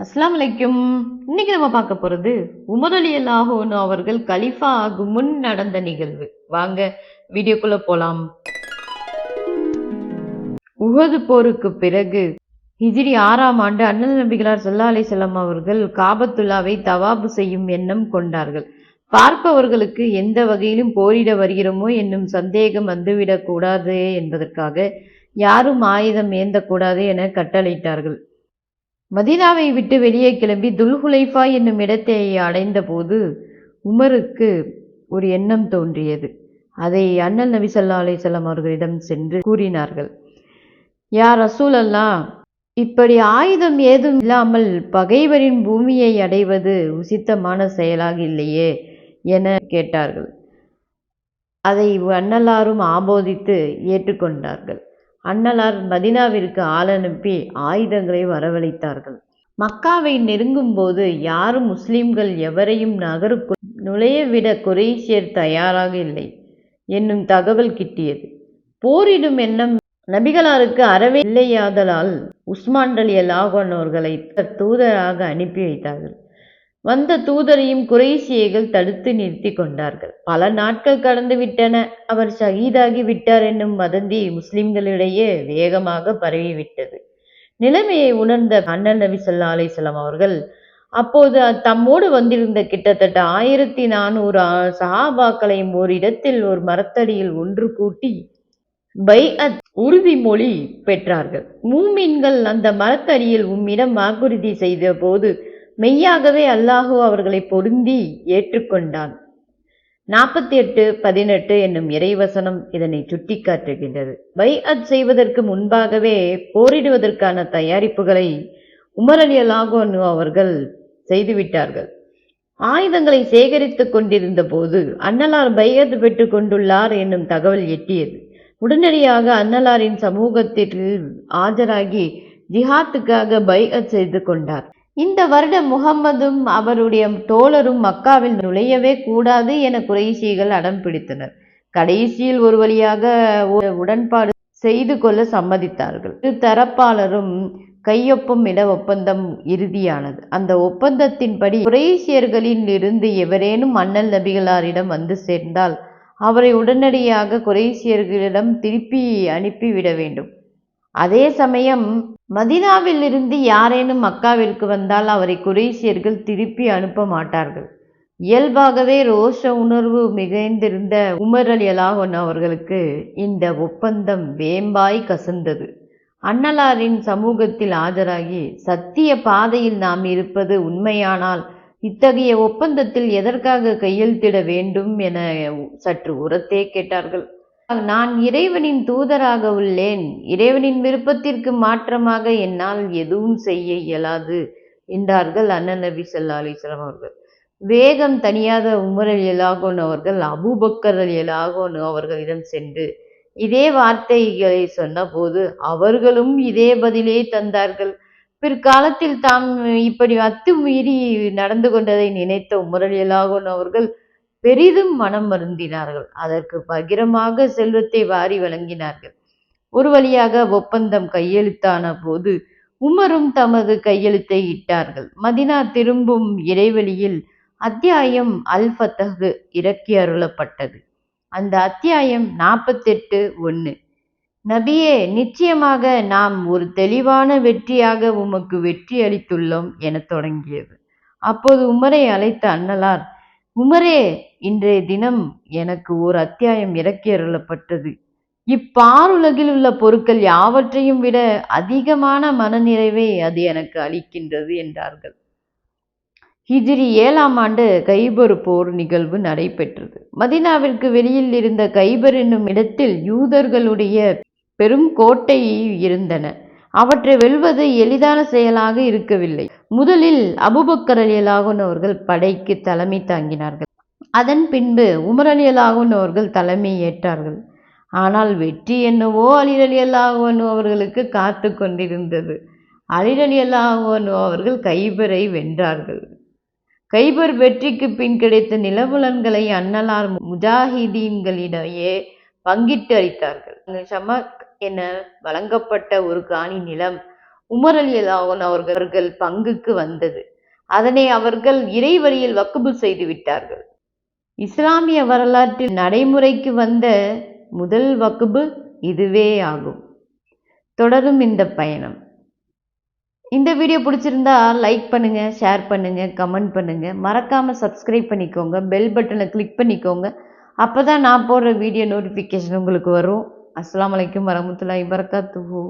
அஸ்ஸலாமு அலைக்கும். இன்னைக்கு நம்ம பார்க்க போறது உமர் ரலியல்லாஹு அன்ஹு அவர்கள் கலீஃபா ஆகும் முன் நடந்த நிகழ்வு. வாங்க வீடியோக்குள்ள போலாம். உஹது போருக்கு பிறகு ஹிஜ்ரி 6ஆம் ஆண்டு அண்ணல் நபிகளார் ஸல்லல்லாஹு அலைஹி வஸல்லம் அவர்கள் காபத்துல்லாவை தவாபு செய்யும் எண்ணம் கொண்டார்கள். பார்ப்பவர்களுக்கு எந்த வகையிலும் போரிட வருகிறோமோ என்னும் சந்தேகம் வந்துவிடக் கூடாது என்பதற்காக யாரும் ஆயுதம் ஏந்தக்கூடாது என கட்டளையிட்டார்கள். மதீனாவை விட்டு வெளியே கிளம்பி துல்ஹுலைஃபா என்னும் இடத்தை அடைந்த போது உமருக்கு ஒரு எண்ணம் தோன்றியது. அதை அண்ணல் நபி ஸல்லல்லாஹு அலைஹி வஸல்லம் அவர்களிடம் சென்று கூறினார்கள். யா ரசூலல்லாஹ், இப்படி ஆயுதம் ஏதும் இல்லாமல் பகைவரின் பூமியை அடைவது உசித்தமான செயலாக இல்லையே என கேட்டார்கள். அதை அன்னலாரும் ஆமோதித்து ஏற்றுக்கொண்டார்கள். அன்னலார் மதீனாவிற்கு ஆள் அனுப்பி ஆயுதங்களை வரவழைத்தார்கள். மக்காவை நெருங்கும் போது யாரும் முஸ்லிம்கள் எவரையும் நகருக்குள் நுழையவிட குறைஷியர் தயாராக இல்லை என்னும் தகவல் கிட்டியது. போரிடும் எண்ணம் நபிகளாருக்கு அறவே இல்லையாதலால் உஸ்மான் ரலியல்லாஹு அன்ஹு அவர்களை தூதராக அனுப்பி வைத்தார்கள். வந்த தூதரையும் குறைஷியர்கள் தடுத்து நிறுத்தி கொண்டார்கள். பல நாட்கள் கடந்து விட்டன. அவர் ஷஹீதாகி விட்டார் என்னும் வதந்தி முஸ்லிம்களிடையே வேகமாக பரவிவிட்டது. நிலைமையை உணர்ந்த அண்ணல் நபி ஸல்லல்லாஹு அலைஹி வஸல்லம் அவர்கள் அப்போது தம்மோடு வந்திருந்த கிட்டத்தட்ட 1400 சஹாபாக்களையும் ஓரிடத்தில் ஒரு மரத்தடியில் ஒன்று கூட்டி பைஅத் உறுதிமொழி பெற்றார்கள். மூமின்கள் அந்த மரத்தடியில் உம்மிடம் வாக்குறுதி செய்த போது மெய்யாகவே அல்லாஹு அவர்களை பொருந்தி ஏற்றுக்கொண்டான். 48:18 என்னும் இறைவசனம் இதனை சுட்டிக்காட்டுகின்றது. பைஅத் செய்வதற்கு முன்பாகவே போரிடுவதற்கான தயாரிப்புகளை உமர் ரலியல்லாஹு அன்ஹு அவர்கள் செய்துவிட்டார்கள். ஆயுதங்களை சேகரித்துக் கொண்டிருந்த போது அன்னலார் பைஅத் பெற்றுக் கொண்டுள்ளார் என்னும் தகவல் எட்டியது. உடனடியாக அன்னலாரின் சமூகத்தில் ஆஜராகி ஜிஹாத்துக்காக பைஅத் செய்து கொண்டார். இந்த வருடம் முஹம்மதும் அவருடைய தோழரும் மக்காவில் நுழையவே கூடாது என குறைஷிகள் அடம் பிடித்தனர். கடைசியில் ஒரு வழியாக உடன்பாடு செய்து கொள்ள சம்மதித்தார்கள். இரு தரப்பாளரும் கையொப்பமிட ஒப்பந்தம் இறுதியானது. அந்த ஒப்பந்தத்தின்படி குறைஷியர்களில் இருந்து எவரேனும் அண்ணல் நபிகளாரிடம் வந்து சேர்ந்தால் அவரை உடனடியாக குறைஷியர்களிடம் திருப்பி அனுப்பிவிட வேண்டும். அதே சமயம் மதீனாவில் இருந்து யாரேனும் மக்காவிற்கு வந்தால் அவரை குறைஷியர்கள் திருப்பி அனுப்ப மாட்டார்கள். இயல்பாகவே ரோஷ உணர்வு மிகுந்திருந்த உமர் ரலியல்லாஹு அன்ஹு அவர்களுக்கு இந்த ஒப்பந்தம் வேம்பாய் கசந்தது. அன்னலாரின் சமூகத்தில் ஆஜராகி சத்திய பாதையில் நாம் இருப்பது உண்மையானால் இத்தகைய ஒப்பந்தத்தில் எதற்காக கையெழுத்திட வேண்டும் என சற்று உரத்தே கேட்டார்கள். நான் இறைவனின் தூதராக உள்ளேன். இறைவனின் விருப்பத்திற்கு மாற்றமாக என்னால் எதுவும் செய்ய இயலாது என்றார்கள் அண்ணல் நபி ஸல்லல்லாஹு அலைஹி வஸல்லம் அவர்கள். வேகம் தணியாத உமர் ரலியல்லாஹு அன்ஹு அவர்கள் அபூபக்கர் ரலியல்லாஹு அன்ஹு அவர்களிடம் சென்று இதே வார்த்தைகளை சொன்னபோது அவர்களும் இதே பதிலே தந்தார்கள். பிற்காலத்தில் தாம் இப்படி அத்துமீறி நடந்து கொண்டதை நினைத்த உமர் ரலியல்லாஹு அன்ஹு அவர்கள் பெரிதும் மனம் வருந்தினார்கள். அதற்கு பகிரமாக செல்வத்தை வாரி வழங்கினார்கள். ஒரு வழியாக ஒப்பந்தம் கையெழுத்தான போது உமரும் தமது கையெழுத்தை இட்டார்கள். மதீனா திரும்பும் இடைவெளியில் அத்தியாயம் அல் ஃபத்ஹ் இறக்கி அருளப்பட்டது. அந்த அத்தியாயம் 48:1. நபியே, நிச்சயமாக நாம் ஒரு தெளிவான வெற்றியாக உமக்கு வெற்றி அளித்துள்ளோம் என தொடங்கியது. அப்போது உமரை அழைத்த அன்னலார், உமரே, இன்றைய தினம் எனக்கு ஓர் அத்தியாயம் இறக்கி அருளப்பட்டது. இப்பாருலகில் உள்ள பொருட்கள் யாவற்றையும் விட அதிகமான மனநிறைவை அது எனக்கு அளிக்கின்றது என்றார்கள். ஹிஜ்ரி 7ஆம் ஆண்டு கைபர் போர் நிகழ்வு நடைபெற்றது. மதீனாவிற்கு வெளியில் இருந்த கைபர் என்னும் இடத்தில் யூதர்களுடைய பெரும் கோட்டை இருந்தன. அவற்றை வெல்வது எளிதான செயலாக இருக்கவில்லை. முதலில் அபூபக்கர் ரலியல்லாஹு அன்ஹு அவர்கள் படைக்கு தலைமை தாங்கினார்கள். அதன் பின்பு உமர் ரலியல்லாஹு அன்ஹு அவர்கள் தலைமை ஏற்றார்கள். ஆனால் வெற்றி என்னவோ அலி ரலியல்லாஹு அன்ஹு அவர்களுக்கு காத்து கொண்டிருந்தது. அலி ரலியல்லாஹு அன்ஹு அவர்கள் கைபரை வென்றார்கள். கைபர் வெற்றிக்கு பின் கிடைத்த நிலபுலன்களை அன்னலார் முஜாஹிதீன்களிடையே பங்கிட்டு அளித்தார்கள். ஷமக் என வழங்கப்பட்ட ஒரு காணி நிலம் உமர் ரலியல்லாஹு அன்ஹு அவர்கள் பங்குக்கு வந்தது. அதனை அவர்கள் இறைவழியில் வக்ஃபு செய்து விட்டார்கள். இஸ்லாமிய வரலாற்றில் நடைமுறைக்கு வந்த முதல் வக்ஃபு இதுவே ஆகும். தொடரும் இந்த பயணம். இந்த வீடியோ பிடிச்சிருந்தா லைக் பண்ணுங்க, ஷேர் பண்ணுங்க, கமெண்ட் பண்ணுங்க. மறக்காம சப்ஸ்கிரைப் பண்ணிக்கோங்க, பெல் பட்டனை கிளிக் பண்ணிக்கோங்க. அப்பதான் நான் போடுற வீடியோ நோட்டிஃபிகேஷன் உங்களுக்கு வரும். அஸ்ஸலாமு அலைக்கும் வரஹ்மத்துல்லாஹி வபரகாத்துஹு.